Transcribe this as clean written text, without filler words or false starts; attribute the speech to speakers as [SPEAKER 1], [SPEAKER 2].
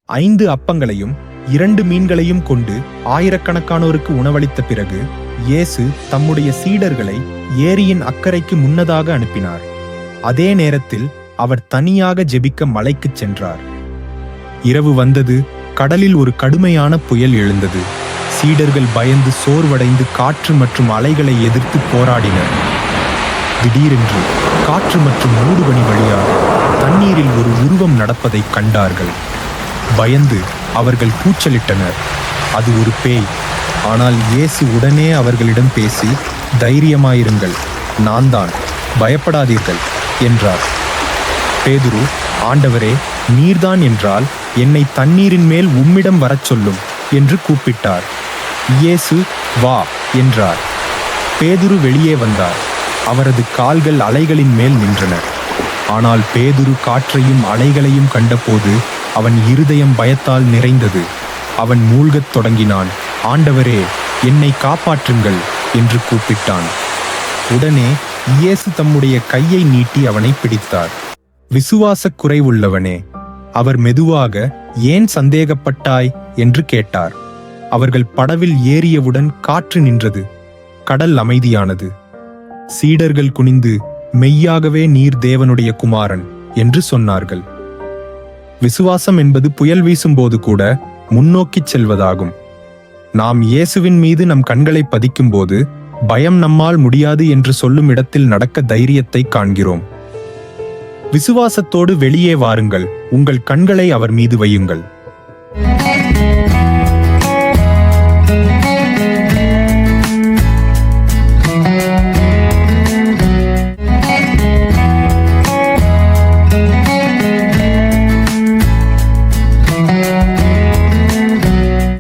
[SPEAKER 1] 5 அப்பங்களையும் 2 மீன்களையும் கொண்டு ஆயிரக்கணக்கானோருக்கு உணவளித்த பிறகு இயேசு தம்முடைய சீடர்களை ஏரியின் அக்கறைக்கு முன்னதாக அனுப்பினார். அதே நேரத்தில் அவர் தனியாக ஜெபிக்க மலைக்குச் சென்றார். இரவு வந்தது. கடலில் ஒரு கடுமையான புயல் எழுந்தது. சீடர்கள் பயந்து சோர்வடைந்து காற்று மற்றும் அலைகளை எதிர்த்து போராடினர். திடீரென்று காற்று மற்றும் மூடுபனி வழியாக தண்ணீரில் ஒரு உருவம் நடப்பதைக் கண்டார்கள். பயந்து அவர்கள் கூச்சலிட்டனர், அது ஒரு பேய். ஆனால் இயேசு உடனே அவர்களிடம் பேசி, தைரியமாயிருங்கள், நான் தான், பயப்படாதீர்கள் என்றார். பேதுரு, ஆண்டவரே, நீர்தான் என்றால் என்னை தண்ணீரின் மேல் உம்மிடம் வரச் சொல்லும் என்று கூப்பிட்டார். இயேசு வா என்றார். பேதுரு வெளியே வந்தார். அவரது கால்கள் அலைகளின் மேல் நின்றன. ஆனால் பேதுரு காற்றையும் அலைகளையும் கண்டபோது அவன் இருதயம் பயத்தால் நிறைந்தது. அவன் மூழ்கத் தொடங்கினான். ஆண்டவரே, என்னை காப்பாற்றுங்கள் என்று கூப்பிட்டான். உடனே இயேசு தம்முடைய கையை நீட்டி அவனை பிடித்தார். விசுவாசக் குறைவுள்ளவனே, அவர் மெதுவாக, ஏன் சந்தேகப்பட்டாய் என்று கேட்டார். அவர்கள் படவில் ஏறியவுடன் காற்று நின்றது. கடல் அமைதியானது. சீடர்கள் குனிந்து, மெய்யாகவே நீர் தேவனுடைய குமாரன் என்று சொன்னார்கள். விசுவாசம் என்பது புயல் வீசும்போது கூட முன்னோக்கிச் செல்வதாகும். நாம் இயேசுவின் மீது நம் கண்களை பதிக்கும்போது பயம் நம்மால் முடியாது என்று சொல்லும் இடத்தில் நடக்க தைரியத்தை காண்கிறோம். விசுவாசத்தோடு வெளியே வாருங்கள், உங்கள் கண்களை அவர் மீது வையுங்கள்.